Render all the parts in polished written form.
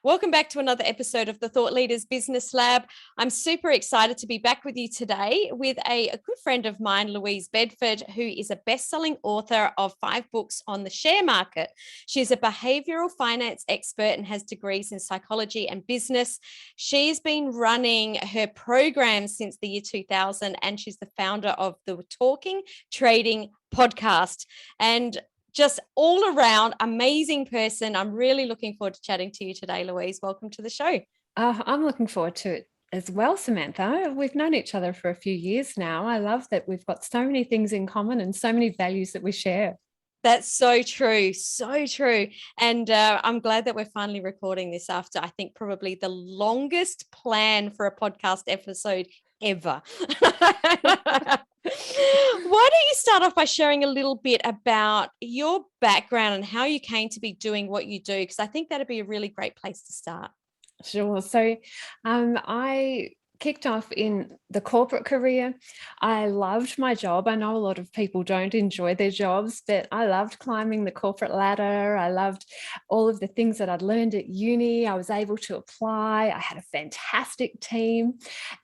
Welcome back to another episode of the Thought Leaders Business Lab. I'm super excited to be back with you today with a good friend of mine, Louise Bedford, who is a best-selling author of 5 books on the share market. She's a behavioral finance expert and has degrees in psychology and business. She's been running her program since the year 2000, and she's the founder of the Talking Trading podcast. And just all around amazing person. I'm really looking forward to chatting to you today, Louise. Welcome to the show. I'm looking forward to it as well, Samantha. We've known each other for a few years now. I love that we've got so many things in common and so many values that we share. That's so true. So true. And I'm glad that we're finally recording this after, I think, probably the longest plan for a podcast episode ever. Why don't you start off by sharing a little bit about your background and how you came to be doing what you do? Because I think that'd be a really great place to start. Sure. So I kicked off in the corporate career. I loved my job. I know a lot of people don't enjoy their jobs, but I loved climbing the corporate ladder. I loved all of the things that I'd learned at uni. I was able to apply. I had a fantastic team,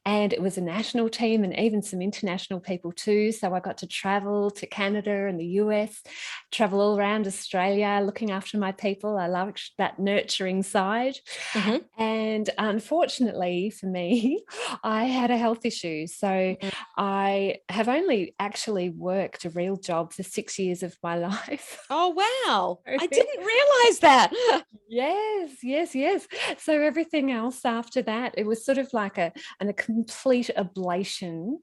and it was a national team and even some international people too. So I got to travel to Canada and the US, travel all around Australia, looking after my people. I loved that nurturing side. Mm-hmm. And unfortunately for me, I had a health issue. So I have only actually worked a real job for 6 years of my life. Oh, wow. I didn't realize that. Yes. So everything else after that, it was sort of like a complete ablation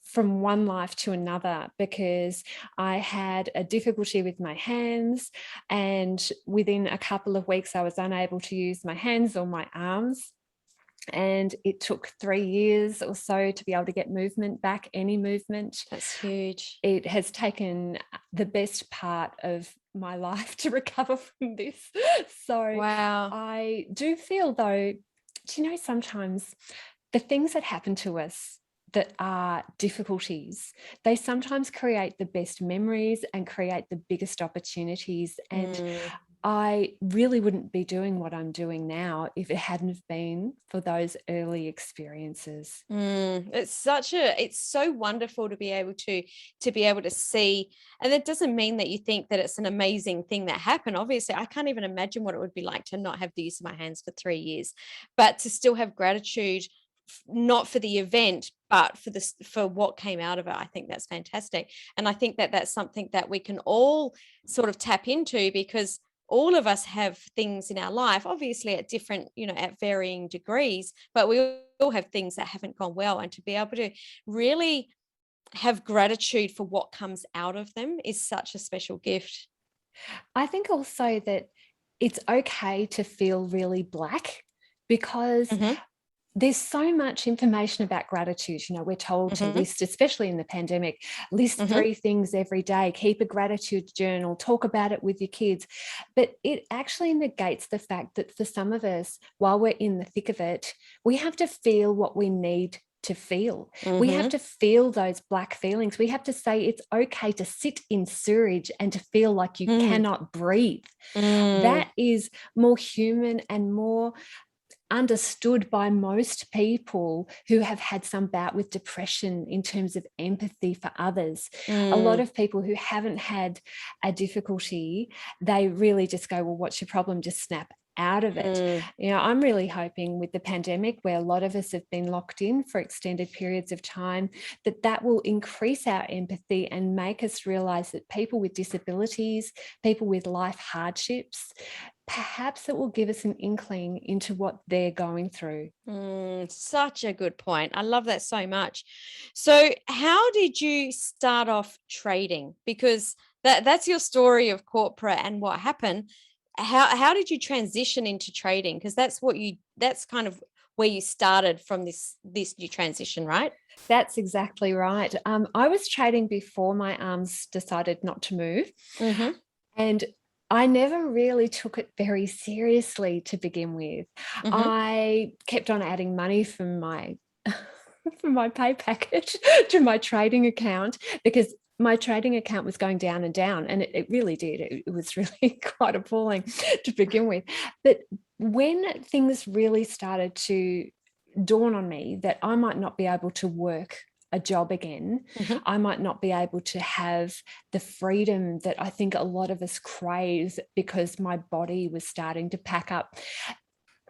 from one life to another, because I had a difficulty with my hands, and within a couple of weeks I was unable to use my hands or my arms. And it took 3 years or so to be able to get movement back, any movement. That's huge. It has taken the best part of my life to recover from this. So Wow. I do feel though, sometimes the things that happen to us that are difficulties, they sometimes create the best memories and create the biggest opportunities. And I really wouldn't be doing what I'm doing now if it hadn't have been for those early experiences. It's so wonderful to be able to see. And it doesn't mean that you think that it's an amazing thing that happened. Obviously, I can't even imagine what it would be like to not have the use of my hands for 3 years, but to still have gratitude, not for the event, but for what came out of it. I think that's fantastic. And I think that that's something that we can all sort of tap into, because all of us have things in our life, obviously at different, at varying degrees, but we all have things that haven't gone well. And to be able to really have gratitude for what comes out of them is such a special gift. I think also that it's okay to feel really black, because Mm-hmm. there's so much information about gratitude. We're told to Mm-hmm. list, especially in the pandemic, list Mm-hmm. 3 things every day, keep a gratitude journal, talk about it with your kids. But it actually negates the fact that for some of us, while we're in the thick of it, we have to feel what we need to feel. We have to feel those black feelings. We have to say it's okay to sit in sewage and to feel like you cannot breathe. That is more human and more understood by most people who have had some bout with depression in terms of empathy for others. A lot of people who haven't had a difficulty, they really just go, well, what's your problem? Just snap out of it. I'm really hoping with the pandemic, where a lot of us have been locked in for extended periods of time, that will increase our empathy and make us realize that people with disabilities, people with life hardships, perhaps it will give us an inkling into what they're going through. Such a good point. I love that so much. So how did you start off trading? Because that's your story of corporate and what happened. How did you transition into trading? Because that's kind of where you started from this new transition, right? That's exactly right. I was trading before my arms decided not to move. Mm-hmm. And I never really took it very seriously to begin with. Mm-hmm. I kept on adding money from my from my pay packet to my trading account, because my trading account was going down and down, and it really did. It was really quite appalling to begin with. But when things really started to dawn on me that I might not be able to work a job again, I might not be able to have the freedom that I think a lot of us crave because my body was starting to pack up,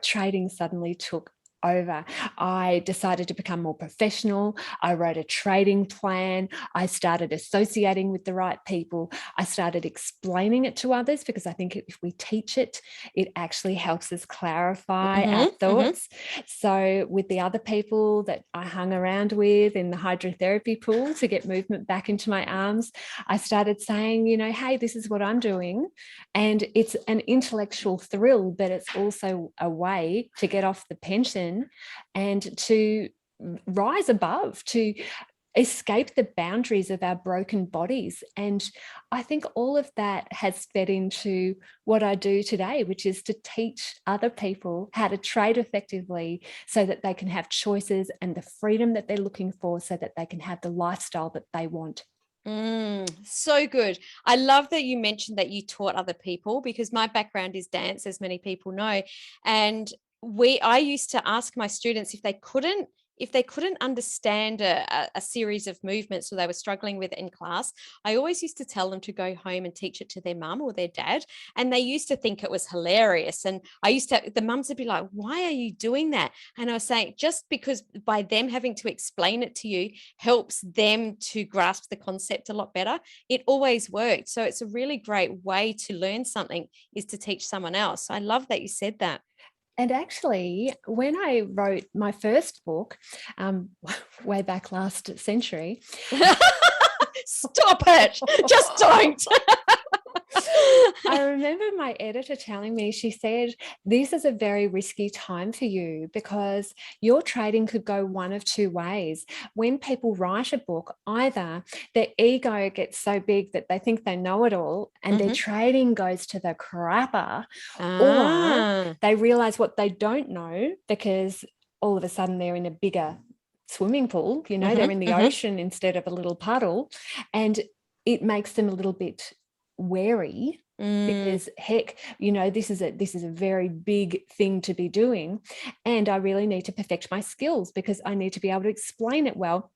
trading suddenly took over. I decided to become more professional. I wrote a trading plan. I started associating with the right people. I started explaining it to others because I think if we teach it, it actually helps us clarify our thoughts. So with the other people that I hung around with in the hydrotherapy pool to get movement back into my arms, I started saying, you know, hey, this is what I'm doing. And it's an intellectual thrill, but it's also a way to get off the pension and to rise above, to escape the boundaries of our broken bodies. And I think all of that has fed into what I do today, which is to teach other people how to trade effectively so that they can have choices and the freedom that they're looking for so that they can have the lifestyle that they want. So good. I love that you mentioned that you taught other people, because my background is dance, as many people know. And I used to ask my students if they couldn't understand a series of movements or they were struggling with it in class. I always used to tell them to go home and teach it to their mum or their dad. And they used to think it was hilarious. And the mums would be like, why are you doing that? And I was saying, just because by them having to explain it to you helps them to grasp the concept a lot better. It always worked. So it's a really great way to learn something, is to teach someone else. I love that you said that. And actually, when I wrote my first book, way back last century. Stop it. Just don't. I remember my editor telling me, she said, this is a very risky time for you because your trading could go one of two ways. When people write a book, either their ego gets so big that they think they know it all and their trading goes to the crapper, or they realize what they don't know because all of a sudden they're in a bigger swimming pool, you know, they're in the ocean instead of a little puddle, and it makes them a little bit wary because heck, you know, this is a very big thing to be doing, and I really need to perfect my skills because I need to be able to explain it well.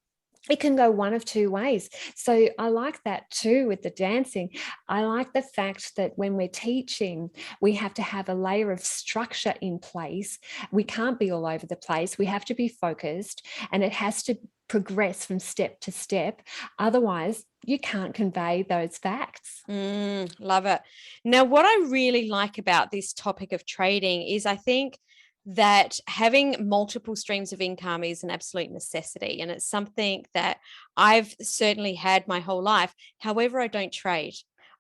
It can go one of two ways. So I like that too with the dancing. I like the fact that when we're teaching, we have to have a layer of structure in place. We can't be all over the place. We have to be focused, and it has to progress from step to step. Otherwise, you can't convey those facts. Love it. Now, what I really like about this topic of trading is I think that having multiple streams of income is an absolute necessity. And it's something that I've certainly had my whole life. However, I don't trade.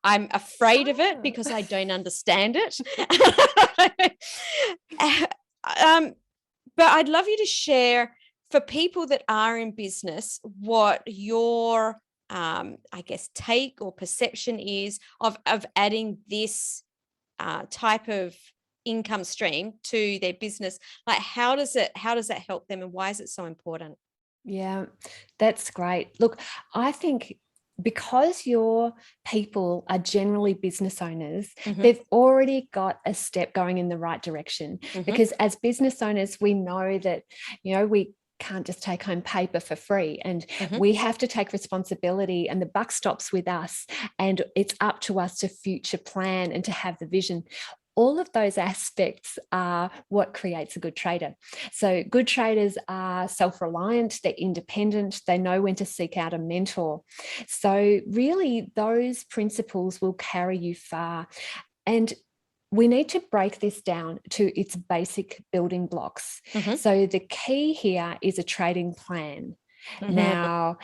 I'm afraid of it because I don't understand it. But I'd love you to share, for people that are in business, what your I guess take or perception is of adding this type of income stream to their business. Like, how does that help them, and why is it so important? Yeah, that's great. Look, I think because your people are generally business owners, they've already got a step going in the right direction. Because as business owners, we know that, you know, we can't just take home paper for free, and we have to take responsibility, and the buck stops with us, and it's up to us to future plan and to have the vision. All of those aspects are what creates a good trader. So good traders are self-reliant, they're independent, they know when to seek out a mentor. So really those principles will carry you far. And we need to break this down to its basic building blocks. So the key here is a trading plan. Now,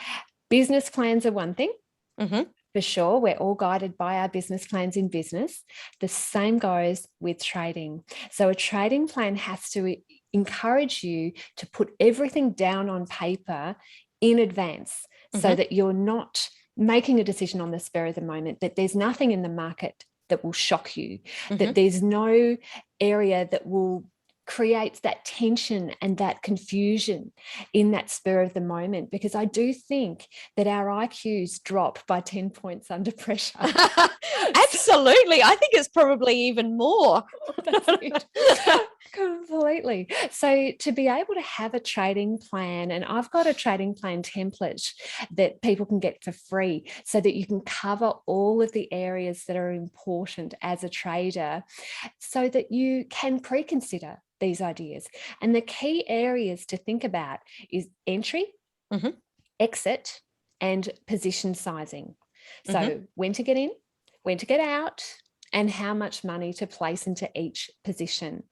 business plans are one thing. For sure, we're all guided by our business plans in business. The same goes with trading. So a trading plan has to encourage you to put everything down on paper in advance so that you're not making a decision on the spur of the moment, that there's nothing in the market that will shock you, that there's no area that will creates that tension and that confusion in that spur of the moment, because I do think that our IQs drop by 10 points under pressure. Absolutely. I think it's probably even more. That's it. Completely. So to be able to have a trading plan, and I've got a trading plan template that people can get for free so that you can cover all of the areas that are important as a trader so that you can pre-consider these ideas. And the key areas to think about is entry, exit, and position sizing. So when to get in, when to get out, and how much money to place into each position.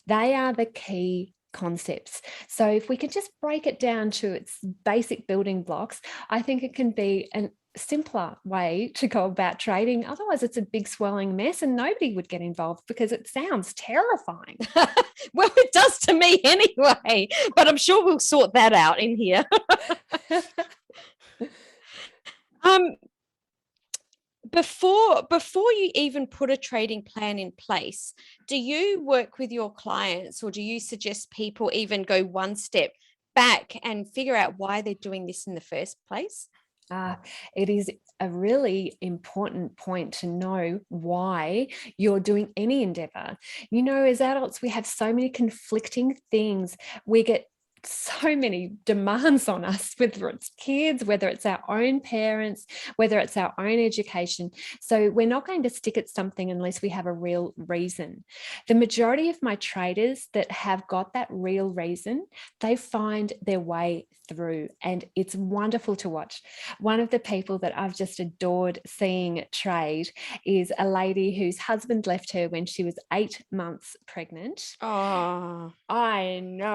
They are the key concepts. So if we can just break it down to its basic building blocks, I think it can be a simpler way to go about trading. Otherwise, it's a big swirling mess and nobody would get involved because it sounds terrifying. Well, it does to me anyway, but I'm sure we'll sort that out in here. Before you even put a trading plan in place, do you work with your clients, or do you suggest people even go one step back and figure out why they're doing this in the first place? It is a really important point to know why you're doing any endeavor. You know, as adults, we have so many conflicting things. We get so many demands on us, whether it's kids, whether it's our own parents, whether it's our own education. So we're not going to stick at something unless we have a real reason. The majority of my traders that have got that real reason, they find their way through, and it's wonderful to watch. One of the people that I've just adored seeing trade is a lady whose husband left her when she was 8 months pregnant. Oh, I know.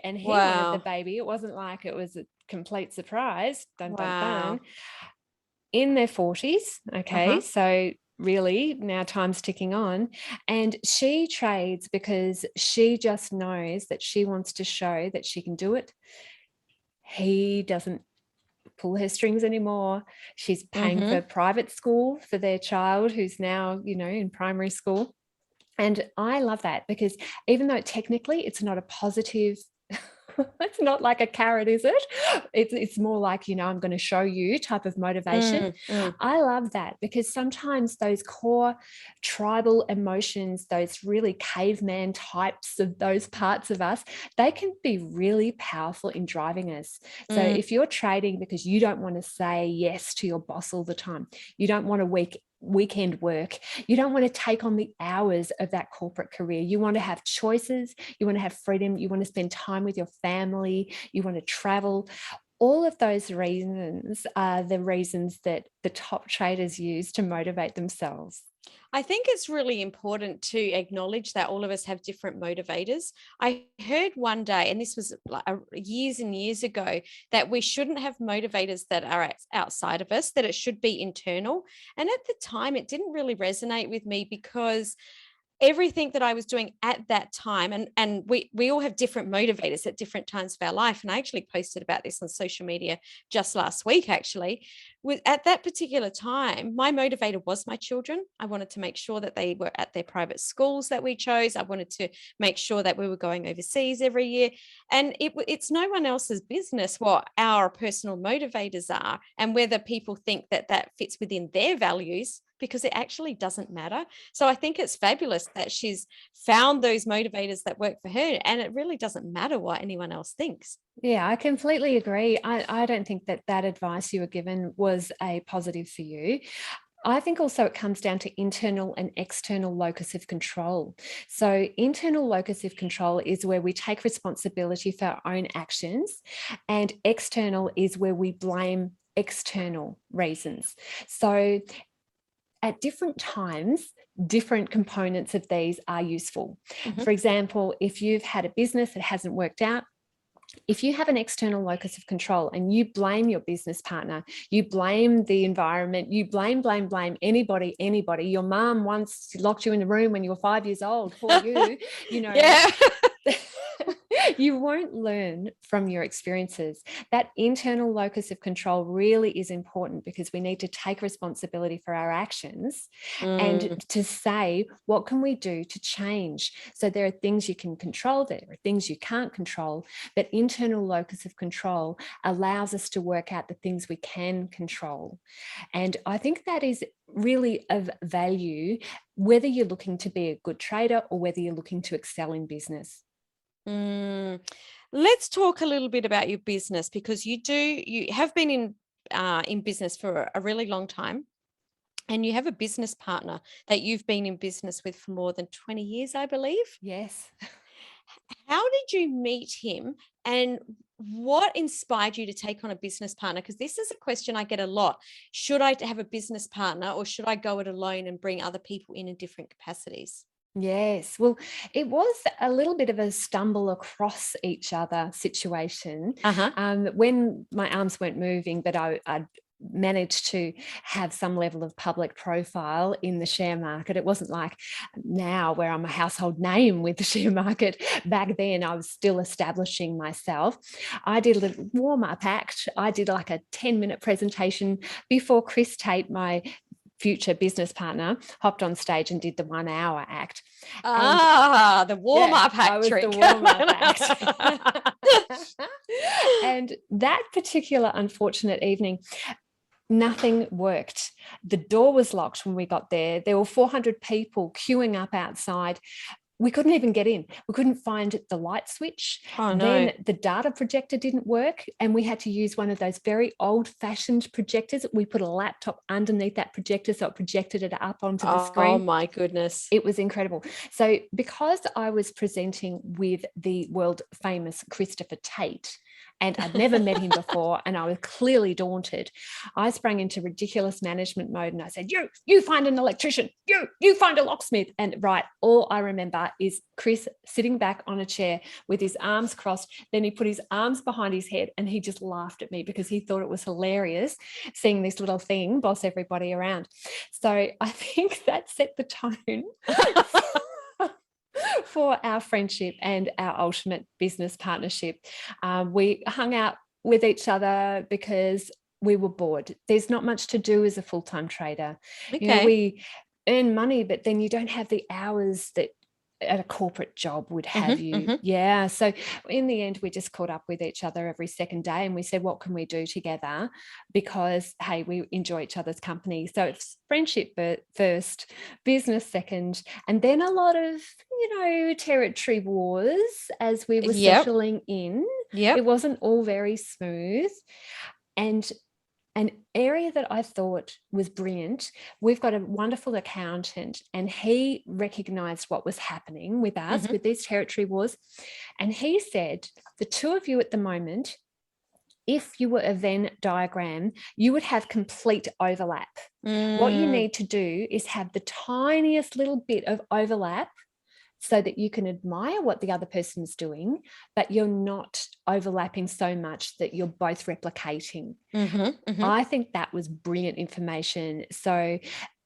And he wanted the baby. It wasn't like it was a complete surprise. Dun, dun, dun. In their 40s. Okay. So really now time's ticking on. And she trades because she just knows that she wants to show that she can do it. He doesn't pull her strings anymore. She's paying for private school for their child who's now, you know, in primary school. And I love that because even though technically it's not a positive, it's not like a carrot, is it? It's more like, you know, I'm going to show you type of motivation. I love that because sometimes those core tribal emotions, those really caveman types of those parts of us, they can be really powerful in driving us. So if you're trading because you don't want to say yes to your boss all the time, you don't want to weekend work, you don't want to take on the hours of that corporate career, you want to have choices, you want to have freedom, you want to spend time with your family, you want to travel. All of those reasons are the reasons that the top traders use to motivate themselves. I think it's really important to acknowledge that all of us have different motivators. I heard one day, and this was like years and years ago, that we shouldn't have motivators that are outside of us, that it should be internal. And at the time, it didn't really resonate with me because everything that I was doing at that time, and we all have different motivators at different times of our life. And I actually posted about this on social media just last week, actually. At that particular time, my motivator was my children. I wanted to make sure that they were at their private schools that we chose. I wanted to make sure that we were going overseas every year. And it's no one else's business what our personal motivators are and whether people think that that fits within their values, because it actually doesn't matter. So I think it's fabulous that she's found those motivators that work for her, and it really doesn't matter what anyone else thinks. Yeah, I completely agree. I don't think that advice you were given was a positive for you. I think also it comes down to internal and external locus of control. So internal locus of control is where we take responsibility for our own actions, and external is where we blame external reasons. So at different times, different components of these are useful. For example, if you've had a business that hasn't worked out, if you have an external locus of control and you blame your business partner, you blame the environment, you blame anybody, your mom once locked you in the room when you were 5 years old, poor you, you know. Yeah. You won't learn from your experiences. That internal locus of control really is important, because we need to take responsibility for our actions and to say, what can we do to change? So there are things you can control, there are things you can't control. But internal locus of control allows us to work out the things we can control. And I think that is really of value, whether you're looking to be a good trader or whether you're looking to excel in business. Let's talk a little bit about your business, because you have been in business for a really long time, and you have a business partner that you've been in business with for more than 20 years, I believe. Yes. How did you meet him, and what inspired you to take on a business partner? Because this is a question I get a lot. Should I have a business partner, or should I go it alone and bring other people in different capacities? Yes. Well, it was a little bit of a stumble across each other situation. Uh-huh. When my arms weren't moving, but I'd managed to have some level of public profile in the share market. It wasn't like now where I'm a household name with the share market. Back then, I was still establishing myself. I did a little warm-up act. I did like a 10-minute presentation before Chris Tate, my future business partner, hopped on stage and did the 1 hour act. The warm-up act. I was trick. the warm-up act. And that particular unfortunate evening, nothing worked. The door was locked when we got there. There were 400 people queuing up outside. We couldn't even get in. We couldn't find the light switch. Oh, no. Then the data projector didn't work, and we had to use one of those very old-fashioned projectors. We put a laptop underneath that projector so it projected it up onto the screen. Oh, my goodness. It was incredible. So because I was presenting with the world famous Christopher Tate, and I'd never met him before, and I was clearly daunted, I sprang into ridiculous management mode, and I said, you find an electrician, you find a locksmith. And right, all I remember is Chris sitting back on a chair with his arms crossed. Then he put his arms behind his head and he just laughed at me because he thought it was hilarious seeing this little thing boss everybody around. So I think that set the tone for our friendship and our ultimate business partnership. We hung out with each other because we were bored. There's not much to do as a full-time trader. Okay. We earn money, but then you don't have the hours that a corporate job would have you. Yeah. So in the end, we just caught up with each other every second day, and we said, what can we do together? Because, hey, we enjoy each other's company. So it's friendship first, business second, and then a lot of, territory wars as we were settling in. It wasn't all very smooth. And an area that I thought was brilliant, we've got a wonderful accountant, and he recognized what was happening with us with these territory wars. And he said, the two of you at the moment, if you were a Venn diagram, you would have complete overlap. What you need to do is have the tiniest little bit of overlap so that you can admire what the other person's doing, but you're not overlapping so much that you're both replicating. I think that was brilliant information. So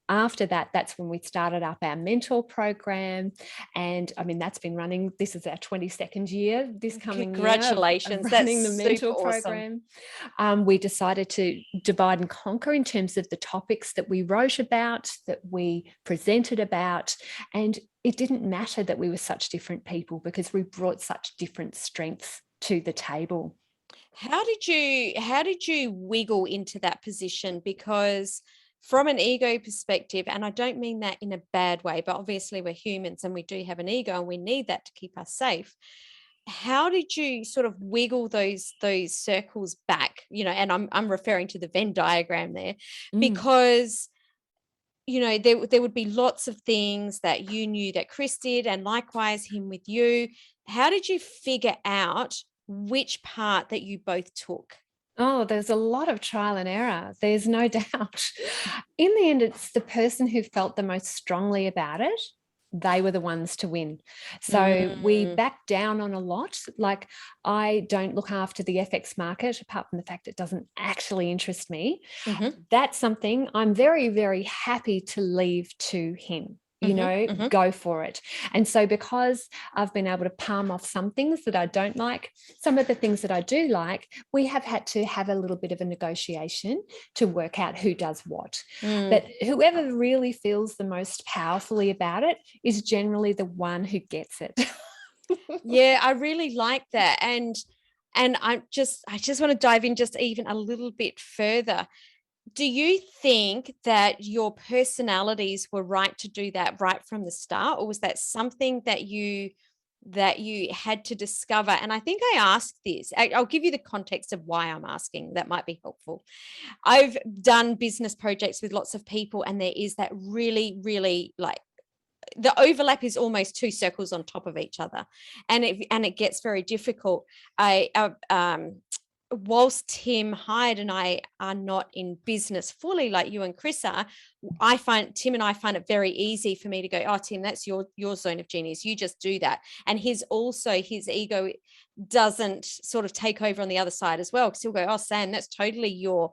after that, that's when we started up our mentor program. And I mean, that's been running, this is our 22nd year, this coming Congratulations. year. Running that's the mentor awesome. program. We decided to divide and conquer in terms of the topics that we wrote about, that we presented about. And it didn't matter that we were such different people, because we brought such different strengths to the table. How did you wiggle into that position? Because from an ego perspective, and I don't mean that in a bad way, but obviously we're humans and we do have an ego and we need that to keep us safe. How did you sort of wiggle those circles back? And I'm referring to the Venn diagram there, because there would be lots of things that you knew that Chris did, and likewise him with you. How did you figure out which part that you both took? Oh, there's a lot of trial and error. There's no doubt. In the end, it's the person who felt the most strongly about it. They were the ones to win. So we backed down on a lot. Like, I don't look after the FX market, apart from the fact it doesn't actually interest me. That's something I'm very, very happy to leave to him. go for it. And so because I've been able to palm off some things that I don't like, some of the things that I do like, we have had to have a little bit of a negotiation to work out who does what. But whoever really feels the most powerfully about it is generally the one who gets it. Yeah, I really like that. And I just want to dive in just even a little bit further. Do you think that your personalities were right to do that right from the start, or was that something that you had to discover? And I think I asked this. I'll give you the context of why I'm asking. That might be helpful. I've done business projects with lots of people, and there is that really, really like the overlap is almost two circles on top of each other, and it gets very difficult. Whilst Tim Hyde and I are not in business fully like you and Chris are, Tim and I find it very easy for me to go, oh, Tim, that's your zone of genius. You just do that. And his ego doesn't sort of take over on the other side as well. Because he'll go, oh, Sam, that's totally your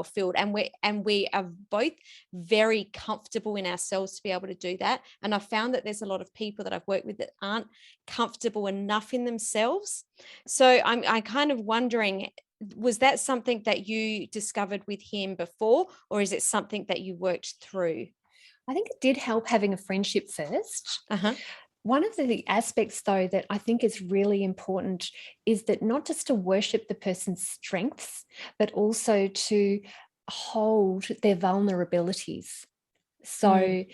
field. And we are both very comfortable in ourselves to be able to do that. And I've found that there's a lot of people that I've worked with that aren't comfortable enough in themselves. So I'm kind of wondering, was that something that you discovered with him before, or is it something that you worked through? I think it did help having a friendship first. One of the aspects, though, that I think is really important is that not just to worship the person's strengths, but also to hold their vulnerabilities. So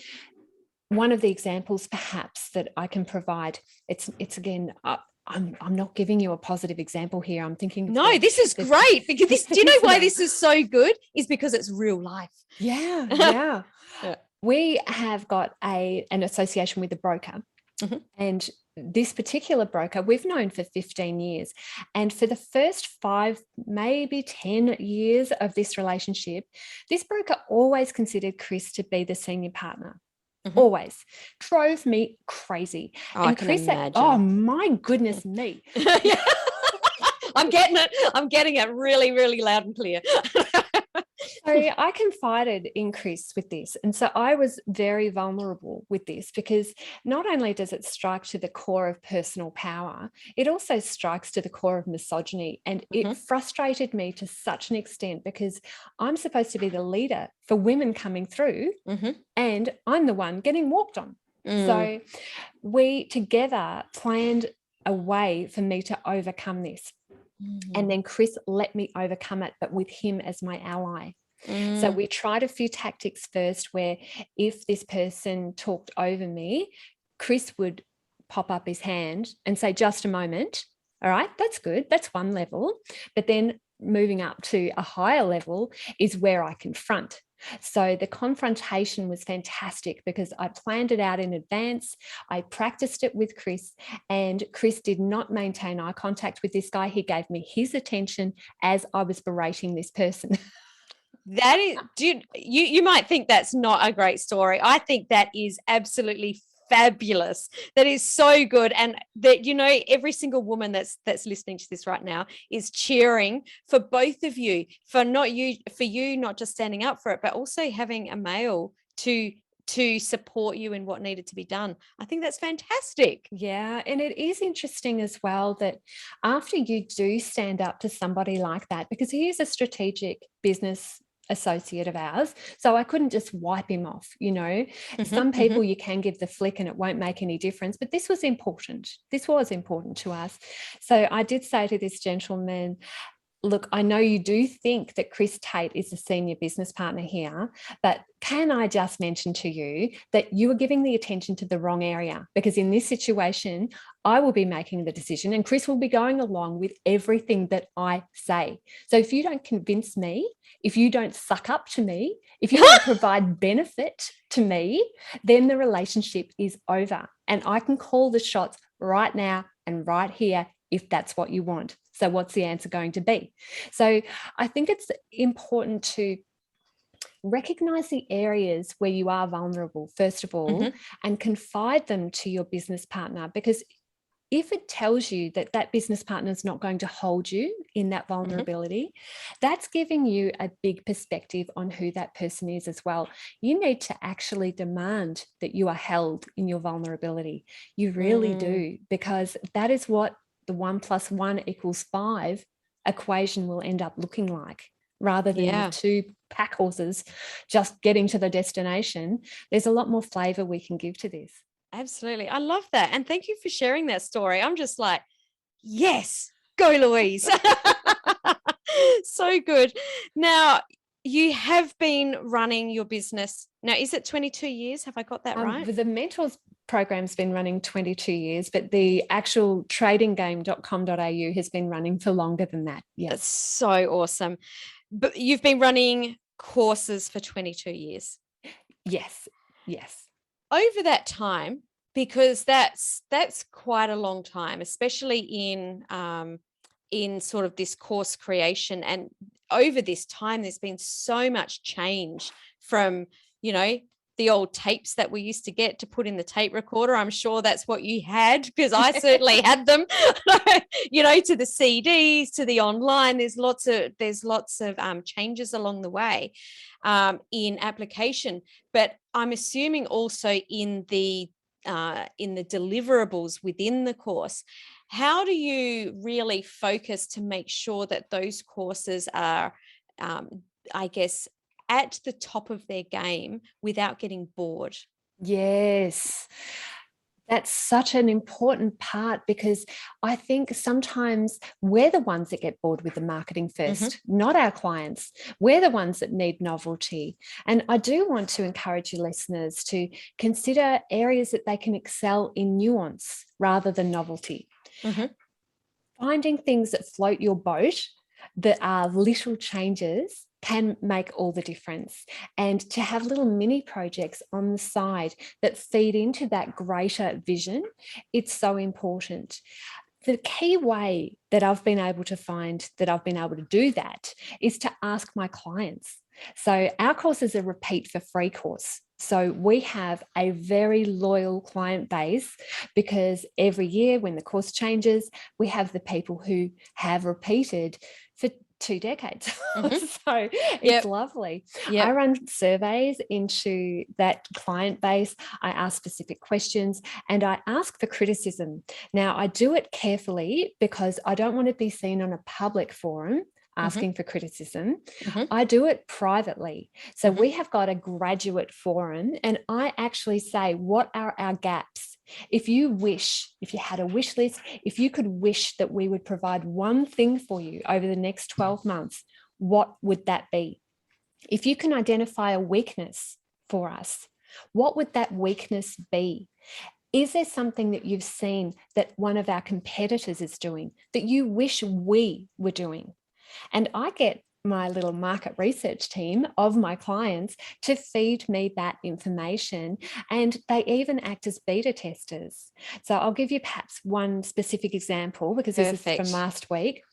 one of the examples perhaps that I can provide, it's again, I'm not giving you a positive example here. I'm thinking, no, this is great, because do you know why this is so good? Is because it's real life. Yeah. We have got an association with a broker. And this particular broker we've known for 15 years. And for the first 5, maybe 10 years of this relationship, this broker always considered Chris to be the senior partner. Always. Drove me crazy. Oh, and I can Chris imagine. Oh my goodness me. I'm getting it really, really loud and clear. So I confided in Chris with this. And so I was very vulnerable with this, because not only does it strike to the core of personal power, it also strikes to the core of misogyny. And it frustrated me to such an extent, because I'm supposed to be the leader for women coming through, and I'm the one getting walked on. So we together planned a way for me to overcome this. And then Chris let me overcome it, but with him as my ally. So we tried a few tactics first, where if this person talked over me, Chris would pop up his hand and say, just a moment. All right, that's good. That's one level. But then moving up to a higher level is where I confront. So the confrontation was fantastic, because I planned it out in advance. I practiced it with Chris, and Chris did not maintain eye contact with this guy. He gave me his attention as I was berating this person. That is, dude, you might think that's not a great story. I think that is absolutely fabulous. That is so good. And that, every single woman that's listening to this right now is cheering for both of you, for you not just standing up for it, but also having a male to support you in what needed to be done. I think that's fantastic. Yeah. And it is interesting as well that after you do stand up to somebody like that, because he is a strategic business associate of ours, so I couldn't just wipe him off. Some people you can give the flick and it won't make any difference, but this was important to us. So I did say to this gentleman, look, I know you do think that Chris Tate is the senior business partner here, but can I just mention to you that you are giving the attention to the wrong area? Because in this situation, I will be making the decision and Chris will be going along with everything that I say. So if you don't convince me, if you don't suck up to me, if you don't provide benefit to me, then the relationship is over. And I can call the shots right now and right here if that's what you want. So what's the answer going to be? So I think it's important to recognize the areas where you are vulnerable, first of all, and confide them to your business partner, because if it tells you that that business partner is not going to hold you in that vulnerability, that's giving you a big perspective on who that person is as well. You need to actually demand that you are held in your vulnerability. You really do, because that is what the 1 + 1 = 5 equation will end up looking like, rather than the two pack horses just getting to the destination. There's a lot more flavor we can give to this. Absolutely. I love that. And thank you for sharing that story. I'm just like, yes, go Louise. So good. Now, you have been running your business. Now, is it 22 years? Have I got that right? The Mentors program's been running 22 years, but the actual tradinggame.com.au has been running for longer than that. Yes. That's so awesome. But you've been running courses for 22 years. Yes. Over that time, because that's quite a long time, especially in sort of this course creation. And over this time, there's been so much change from, the old tapes that we used to get to put in the tape recorder. I'm sure that's what you had, because I certainly had them, to the CDs, to the online. There's lots of changes along the way in application. But I'm assuming also in the deliverables within the course. How do you really focus to make sure that those courses are, I guess, at the top of their game without getting bored? Yes. That's such an important part, because I think sometimes we're the ones that get bored with the marketing first, not our clients. We're the ones that need novelty. And I do want to encourage you listeners to consider areas that they can excel in nuance rather than novelty. Finding things that float your boat, that are little changes, can make all the difference. And to have little mini projects on the side that feed into that greater vision, it's so important. The key way that I've been able to find that I've been able to do that is to ask my clients. So our course is a repeat for free course. So we have a very loyal client base, because every year when the course changes, we have the people who have repeated for 2 decades. So it's lovely. I run surveys into that client base. I ask specific questions and I ask for criticism. Now, I do it carefully because I don't want to be seen on a public forum asking for criticism. I do it privately. So we have got a graduate forum, and I actually say, what are our gaps? If you had a wish list, if you could wish that we would provide one thing for you over the next 12 months, what would that be? If you can identify a weakness for us, what would that weakness be? Is there something that you've seen that one of our competitors is doing that you wish we were doing? And I get my little market research team of my clients to feed me that information, and they even act as beta testers. So I'll give you perhaps one specific example, because this is from last week.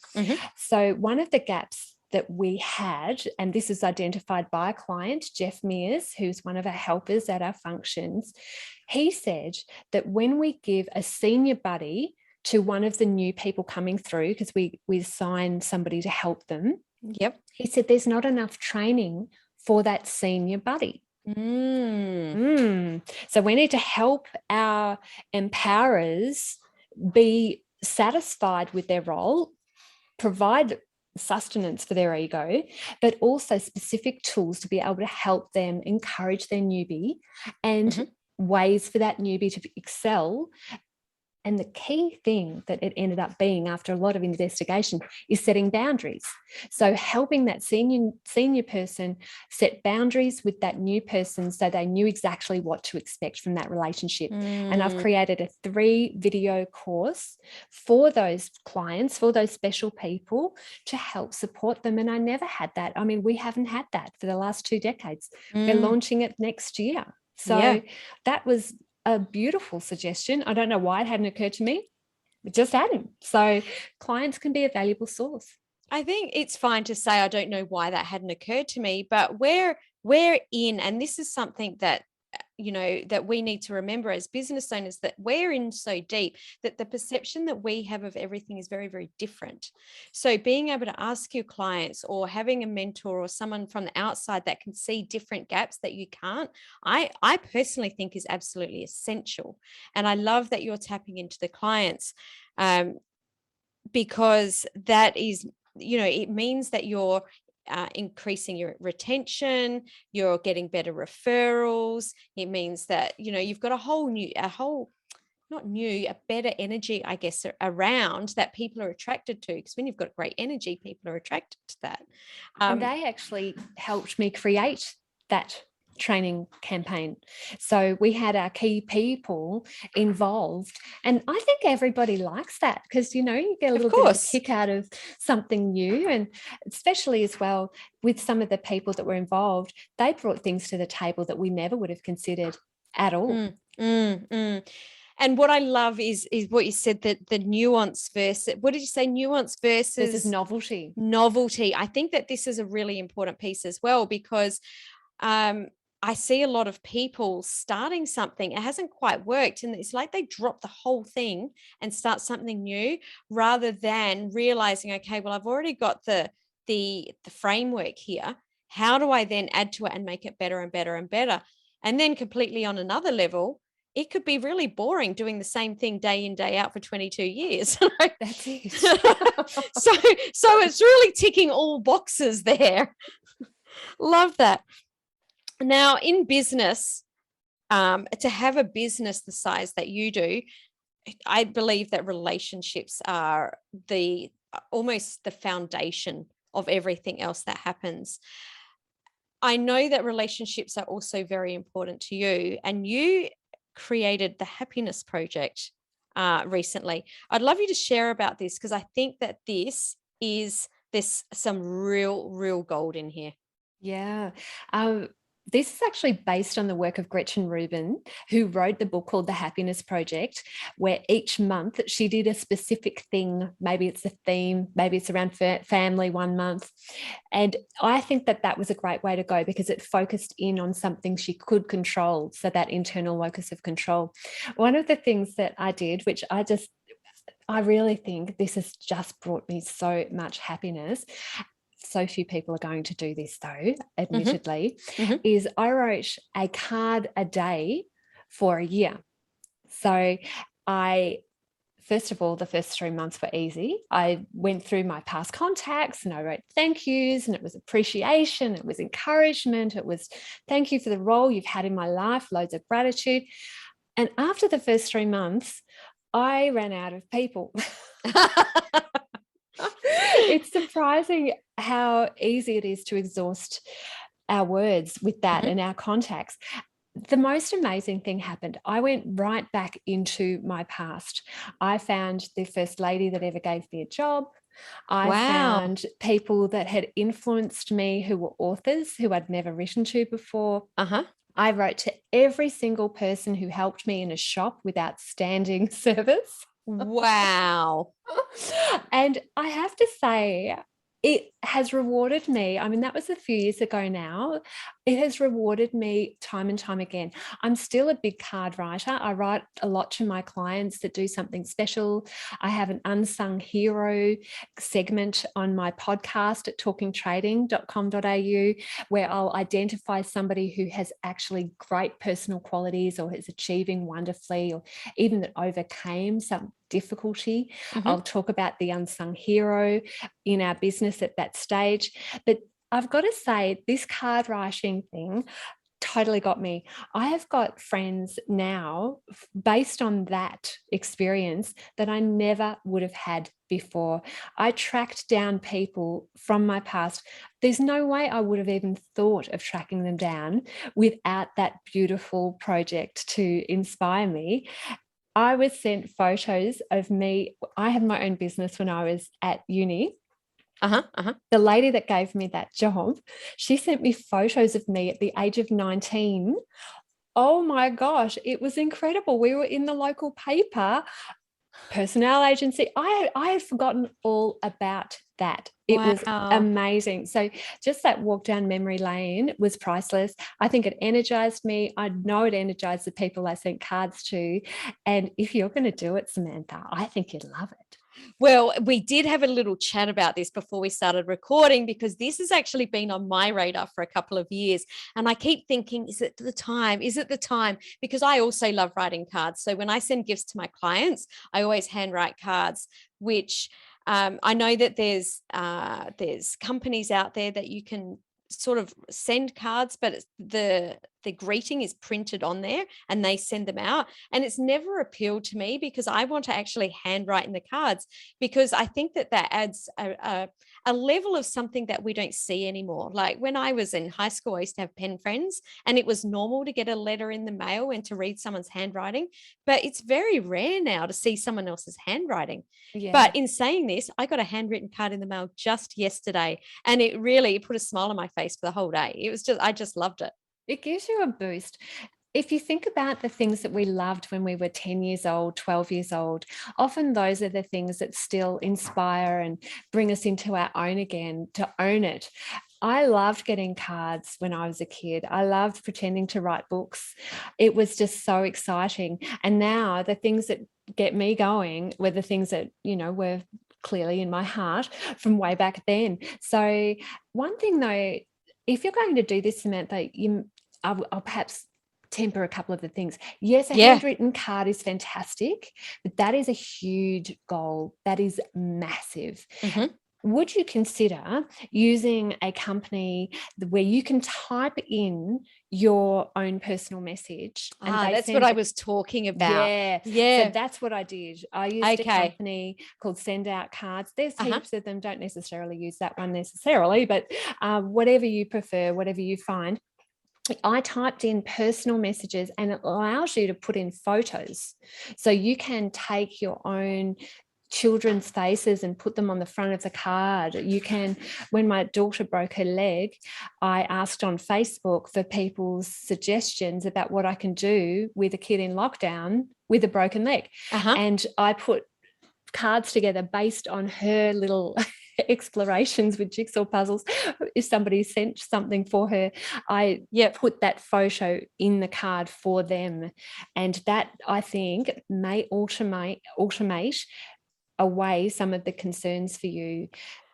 So one of the gaps that we had, and this is identified by a client, Jeff Mears, who's one of our helpers at our functions, he said that when we give a senior buddy to one of the new people coming through, because we assign somebody to help them. He said there's not enough training for that senior buddy. So we need to help our empowerers be satisfied with their role, provide sustenance for their ego, but also specific tools to be able to help them encourage their newbie, and ways for that newbie to excel. And the key thing that it ended up being, after a lot of investigation, is setting boundaries. So helping that senior person set boundaries with that new person, so they knew exactly what to expect from that relationship. And I've created a 3-video course for those clients, for those special people, to help support them. And I never had that. I mean, we haven't had that for the last 2 decades. We're launching it next year. So that was a beautiful suggestion. I don't know why it hadn't occurred to me. It just hadn't. So clients can be a valuable source. I think it's fine to say, I don't know why that hadn't occurred to me, but we're in, and this is something that that we need to remember as business owners, that we're in so deep that the perception that we have of everything is very, very different. So being able to ask your clients, or having a mentor or someone from the outside that can see different gaps that you can't, I personally think is absolutely essential. And I love that you're tapping into the clients, because that is, it means that you're increasing your retention, you're getting better referrals. It means that, you've got a better energy, I guess, around, that people are attracted to. Because when you've got great energy, people are attracted to that. And they actually helped me create that training campaign. So we had our key people involved, and I think everybody likes that, because you get a little bit of a kick out of something new. And especially as well with some of the people that were involved, they brought things to the table that we never would have considered at all. And what I love is what you said, that the nuance versus, what did you say? Nuance versus novelty. Novelty. I think that this is a really important piece as well, because I see a lot of people starting something, it hasn't quite worked, and it's like they drop the whole thing and start something new, rather than realizing, okay, well, I've already got the framework here. How do I then add to it and make it better and better and better? And then completely on another level, it could be really boring doing the same thing day in, day out for 22 years. That's it. So it's really ticking all boxes there. Love that. Now, in business, to have a business the size that you do, I believe that relationships are almost the foundation of everything else that happens. I know that relationships are also very important to you, and you created the Happiness Project recently. I'd love you to share about this, because I think that there's some real gold in here. Yeah. This is actually based on the work of Gretchen Rubin, who wrote the book called The Happiness Project, where each month she did a specific thing. Maybe it's a theme, maybe it's around family one month. And I think that was a great way to go, because it focused in on something she could control. So that internal locus of control. One of the things that I did, which I really think this has just brought me so much happiness. So few people are going to do this though, admittedly, is I wrote a card a day for a year. So first of all, the first 3 months were easy. I went through my past contacts and I wrote thank yous, and it was appreciation, it was encouragement, it was thank you for the role you've had in my life, loads of gratitude. And after the first 3 months, I ran out of people. It's surprising how easy it is to exhaust our words with that and our contacts. The most amazing thing happened. I went right back into my past. I found the first lady that ever gave me a job. I found people that had influenced me who were authors who I'd never written to before. I wrote to every single person who helped me in a shop with outstanding service. Wow. And I have to say, it has rewarded me. I mean, that was a few years ago now. It has rewarded me time and time again. I'm still a big card writer. I write a lot to my clients that do something special. I have an unsung hero segment on my podcast at talkingtrading.com.au, where I'll identify somebody who has actually great personal qualities or is achieving wonderfully, or even that overcame some difficulty. I'll talk about the unsung hero in our business at that stage. But I've got to say, this card writing thing totally got me. I have got friends now based on that experience that I never would have had before. I tracked down people from my past. There's no way I would have even thought of tracking them down without that beautiful project to inspire me. I was sent photos of me. I had my own business when I was at uni. The lady that gave me that job, she sent me photos of me at the age of 19. Oh my gosh, it was incredible. We were in the local paper, personnel agency. I had forgotten all about that. It was Wow. amazing. So just that walk down memory lane was priceless. I think it energized me. I know it energized the people I sent cards to. And if you're going to do it, Samantha, I think you'd love it. Well, we did have a little chat about this before we started recording, because this has actually been on my radar for a couple of years. And I keep thinking, is it the time? Is it the time? Because I also love writing cards. So when I send gifts to my clients, I always handwrite cards, which I know that there's companies out there that you can sort of send cards, but the greeting is printed on there and they send them out. And it's never appealed to me, because I want to actually handwrite in the cards, because I think that adds a level of something that we don't see anymore. Like when I was in high school, I used to have pen friends, and it was normal to get a letter in the mail and to read someone's handwriting, but it's very rare now to see someone else's handwriting. Yeah. But in saying this, I got a handwritten card in the mail just yesterday, and it really put a smile on my face for the whole day. It was just, I just loved it. It gives you a boost. If you think about the things that we loved when we were 10 years old, 12 years old, often those are the things that still inspire and bring us into our own again, to own it. I loved getting cards when I was a kid. I loved pretending to write books. It was just so exciting. And now the things that get me going were the things that, were clearly in my heart from way back then. So one thing though, if you're going to do this, Samantha, I'll perhaps temper a couple of the things. Yes, a handwritten card is fantastic, but that is a huge goal. That is massive. Mm-hmm. Would you consider using a company where you can type in your own personal message? And that's what I was talking about. So that's what I did. I used a company called Send Out Cards. There's heaps of them. Don't necessarily use that one necessarily, but whatever you prefer, whatever you find. I typed in personal messages, and it allows you to put in photos. So you can take your own children's faces and put them on the front of the card. You can, when my daughter broke her leg, I asked on Facebook for people's suggestions about what I can do with a kid in lockdown with a broken leg. And I put cards together based on her little explorations with jigsaw puzzles. If somebody sent something for her, I put that photo in the card for them. And that, I think, may automate away some of the concerns for you.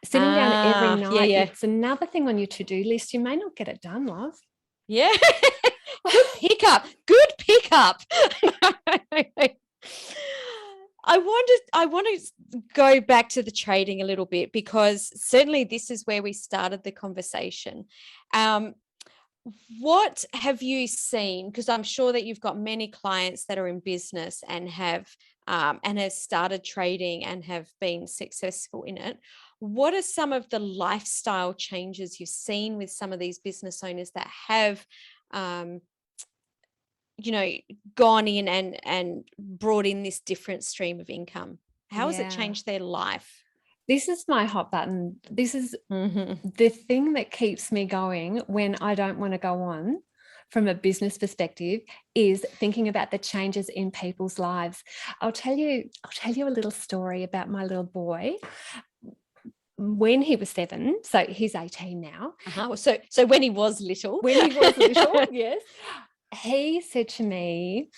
Sitting down every night, it's another thing on your to-do list. You may not get it done, love. Yeah. Good pickup. I want to go back to the trading a little bit, because certainly this is where we started the conversation. What have you seen? Because I'm sure that you've got many clients that are in business and have started trading and have been successful in it. What are some of the lifestyle changes you've seen with some of these business owners that have gone in and brought in this different stream of income? How has it changed their life? This is my hot button. This is the thing that keeps me going when I don't want to go on from a business perspective, is thinking about the changes in people's lives. I'll tell you a little story about my little boy. When he was 7, so he's 18 now. So when he was little. Yes. He said to me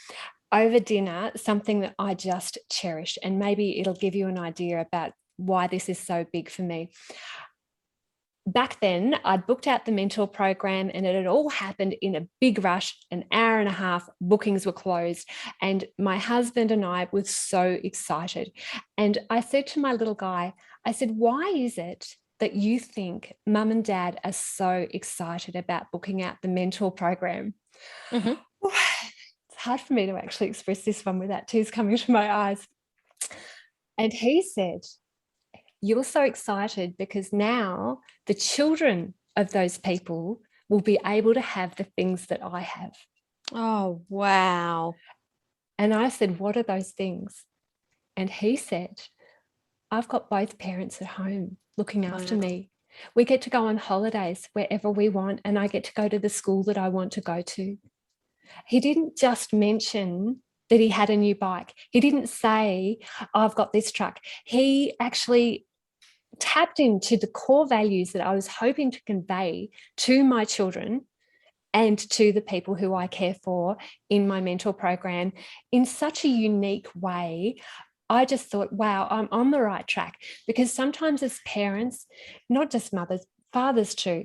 over dinner something that I just cherished, and maybe it'll give you an idea about why this is so big for me. Back then, I'd booked out the mentor program, and it had all happened in a big rush. An hour and a half, bookings were closed, and my husband and I were so excited. And I said to my little guy, I said, why is it that you think mum and dad are so excited about booking out the mentor program? It's hard for me to actually express this one without tears coming to my eyes. And he said, you're so excited because now the children of those people will be able to have the things that I have. Oh, wow. And I said, what are those things? And he said, I've got both parents at home looking after me. We get to go on holidays wherever we want, and I get to go to the school that I want to go to. He didn't just mention that he had a new bike. He didn't say, I've got this truck. He actually tapped into the core values that I was hoping to convey to my children and to the people who I care for in my mentor program in such a unique way. I just thought, wow, I'm on the right track. Because sometimes as parents, not just mothers, fathers too,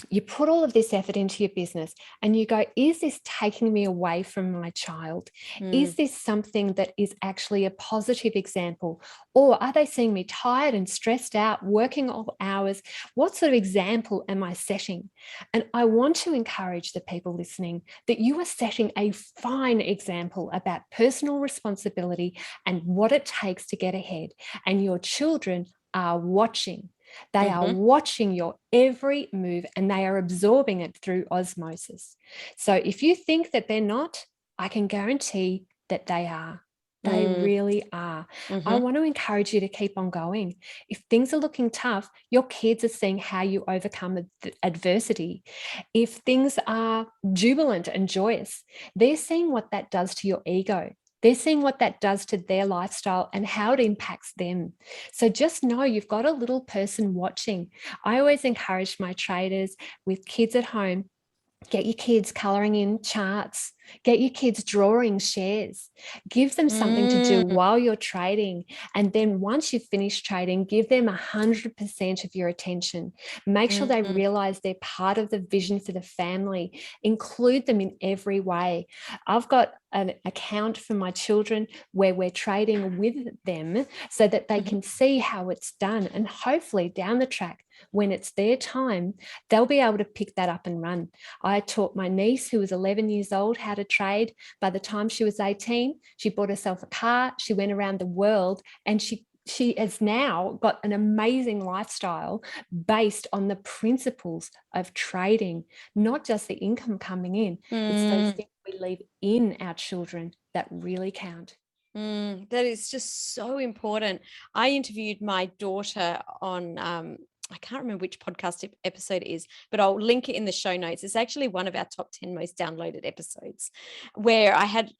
you put all of this effort into your business and you go, is this taking me away from my child? Is this something that is actually a positive example? Or are they seeing me tired and stressed out, working all hours? What sort of example am I setting? And I want to encourage the people listening that you are setting a fine example about personal responsibility and what it takes to get ahead. And your children are watching. They are watching your every move and they are absorbing it through osmosis. So if you think that they're not, I can guarantee that they are. They really are. I want to encourage you to keep on going. If things are looking tough, your kids are seeing how you overcome adversity. If things are jubilant and joyous, they're seeing what that does to your ego. They're seeing what that does to their lifestyle and how it impacts them. So just know you've got a little person watching. I always encourage my traders with kids at home, get your kids colouring in charts, get your kids drawing shares, give them something to do while you're trading. And then once you've finished trading, give them 100% of your attention. Make sure they realize they're part of the vision for the family. Include them in every way. I've got an account for my children where we're trading with them so that they can see how it's done. And hopefully down the track, when it's their time, they'll be able to pick that up and run. I taught my niece, who was 11 years old, how to trade. By the time she was 18, she bought herself a car, she went around the world, and she has now got an amazing lifestyle based on the principles of trading, not just the income coming in. It's those things we leave in our children that really count. That is just so important. I interviewed my daughter on I can't remember which podcast episode it is, but I'll link it in the show notes. It's actually one of our top 10 most downloaded episodes, where I had,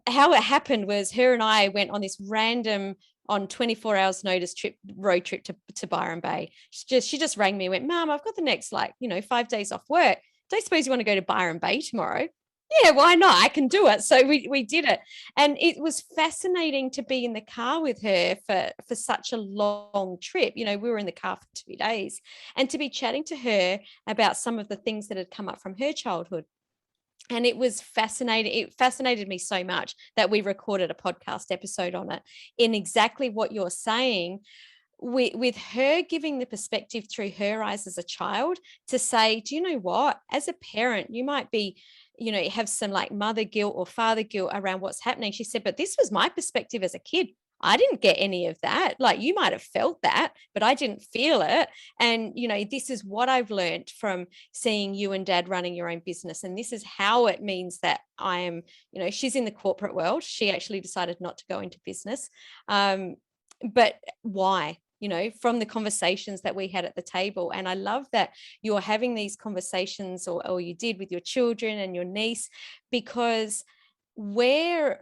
how it happened was her and I went on this random, on 24 hours notice road trip to Byron Bay. She just rang me and went, Mom, I've got the next 5 days off work. Don't suppose you want to go to Byron Bay tomorrow? Yeah, why not? I can do it. So we did it. And it was fascinating to be in the car with her for such a long trip. We were in the car for 2 days, and to be chatting to her about some of the things that had come up from her childhood. And it was fascinating. It fascinated me so much that we recorded a podcast episode on it, in exactly what you're saying, with her giving the perspective through her eyes as a child, to say, do you know what, as a parent, you might be, have some like mother guilt or father guilt around what's happening. She said, but this was my perspective as a kid. I didn't get any of that. Like, you might have felt that, but I didn't feel it. And, this is what I've learned from seeing you and Dad running your own business. And this is how it means that I am, she's in the corporate world. She actually decided not to go into business. But why? From the conversations that we had at the table. And I love that you're having these conversations, or you did, with your children and your niece, because we're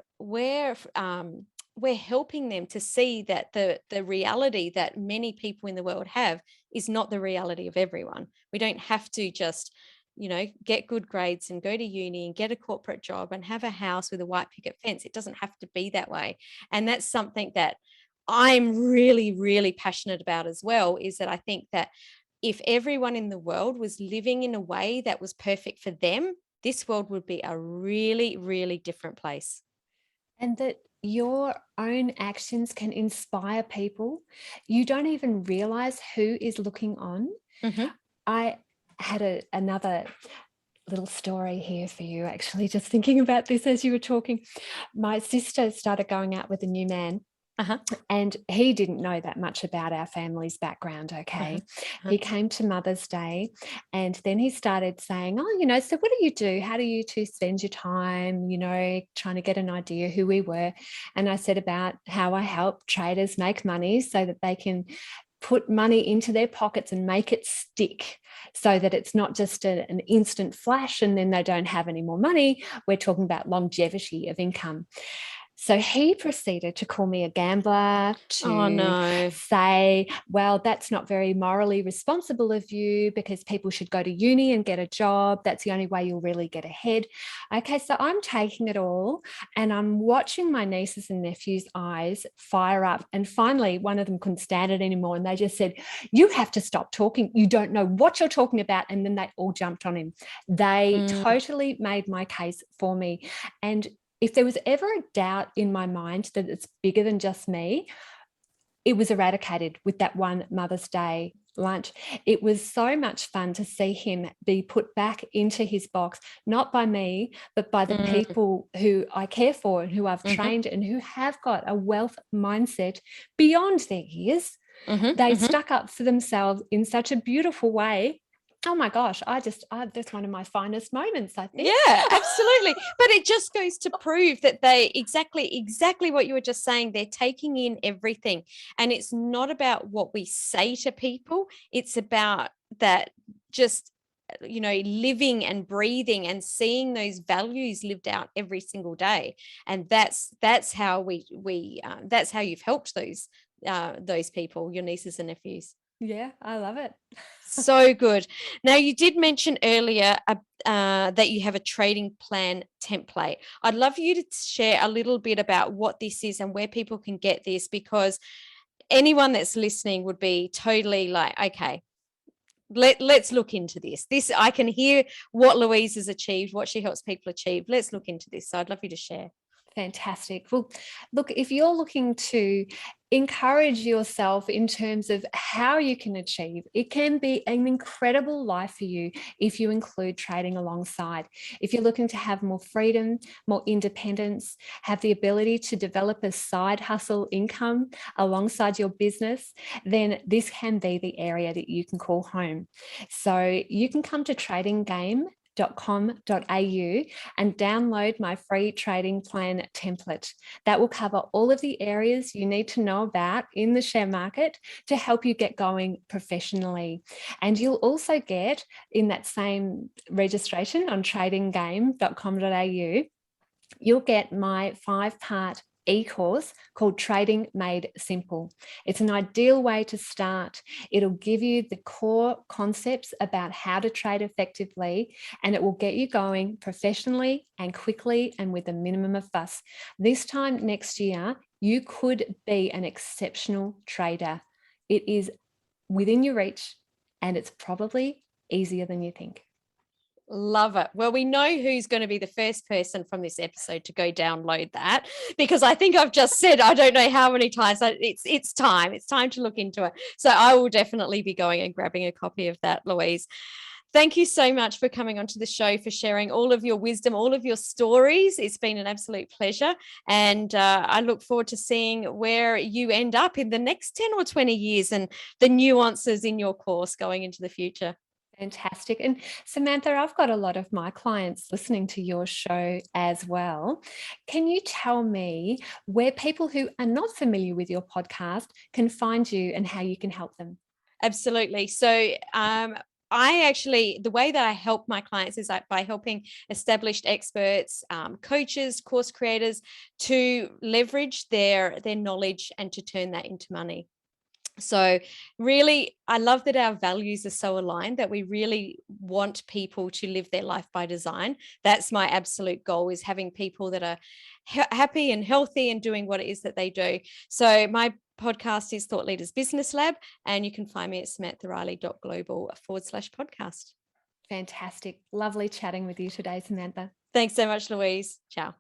helping them to see that the reality that many people in the world have is not the reality of everyone. We don't have to just get good grades and go to uni and get a corporate job and have a house with a white picket fence. It doesn't have to be that way. And that's something that I'm really, really passionate about as well, is that I think that if everyone in the world was living in a way that was perfect for them, this world would be a really, really different place. And that your own actions can inspire people. You don't even realize who is looking on. I had another little story here for you, actually, just thinking about this as you were talking. My sister started going out with a new man. And he didn't know that much about our family's background, okay? He came to Mother's Day, and then he started saying, oh, so what do you do? How do you two spend your time? Trying to get an idea who we were. And I said about how I help traders make money so that they can put money into their pockets and make it stick, so that it's not just an instant flash and then they don't have any more money. We're talking about longevity of income. So he proceeded to call me a gambler, Oh to no. say, well, that's not very morally responsible of you because people should go to uni and get a job. That's the only way you'll really get ahead. Okay, so I'm taking it all and I'm watching my nieces and nephews' eyes fire up. And finally, one of them couldn't stand it anymore. And they just said, you have to stop talking. You don't know what you're talking about. And then they all jumped on him. They totally made my case for me. And if there was ever a doubt in my mind that it's bigger than just me, it was eradicated with that one Mother's Day lunch. It was so much fun to see him be put back into his box, not by me, but by the people who I care for and who I've trained and who have got a wealth mindset beyond their years. They stuck up for themselves in such a beautiful way. Oh my gosh, that's one of my finest moments, I think. Yeah, absolutely. But it just goes to prove that they exactly what you were just saying. They're taking in everything. And it's not about what we say to people. It's about that just living and breathing and seeing those values lived out every single day. And that's how we that's how you've helped those people, your nieces and nephews. Yeah, I love it. So good. Now, you did mention earlier that you have a trading plan template. I'd love for you to share a little bit about what this is and where people can get this, because anyone that's listening would be totally like, okay, let's look into this. I can hear what Louise has achieved, what she helps people achieve. Let's look into this. So I'd love you to share. Fantastic. Well, look, if you're looking to encourage yourself in terms of how you can achieve, it can be an incredible life for you if you include trading alongside. If you're looking to have more freedom, more independence, have the ability to develop a side hustle income alongside your business, then this can be the area that you can call home. So you can come to tradinggame.com.au and download my free trading plan template. That will cover all of the areas you need to know about in the share market to help you get going professionally. And you'll also get, in that same registration on tradinggame.com.au, you'll get my 5-part e-course called Trading Made Simple. It's an ideal way to start. It'll give you the core concepts about how to trade effectively, and it will get you going professionally and quickly and with a minimum of fuss. This time next year, you could be an exceptional trader. It is within your reach, and it's probably easier than you think. Love it. Well, we know who's going to be the first person from this episode to go download that, because I think I've just said, I don't know how many times, it's time. It's time to look into it. So I will definitely be going and grabbing a copy of that, Louise. Thank you so much for coming onto the show, for sharing all of your wisdom, all of your stories. It's been an absolute pleasure. And I look forward to seeing where you end up in the next 10 or 20 years and the nuances in your course going into the future. Fantastic. And Samantha, I've got a lot of my clients listening to your show as well. Can you tell me where people who are not familiar with your podcast can find you and how you can help them? Absolutely. So the way that I help my clients is by helping established experts, coaches, course creators to leverage their knowledge and to turn that into money. So really, I love that our values are so aligned, that we really want people to live their life by design. That's my absolute goal, is having people that are happy and healthy and doing what it is that they do. So my podcast is Thought Leaders Business Lab, and you can find me at samanthariley.global/podcast. Fantastic. Lovely chatting with you today, Samantha. Thanks so much, Louise. Ciao.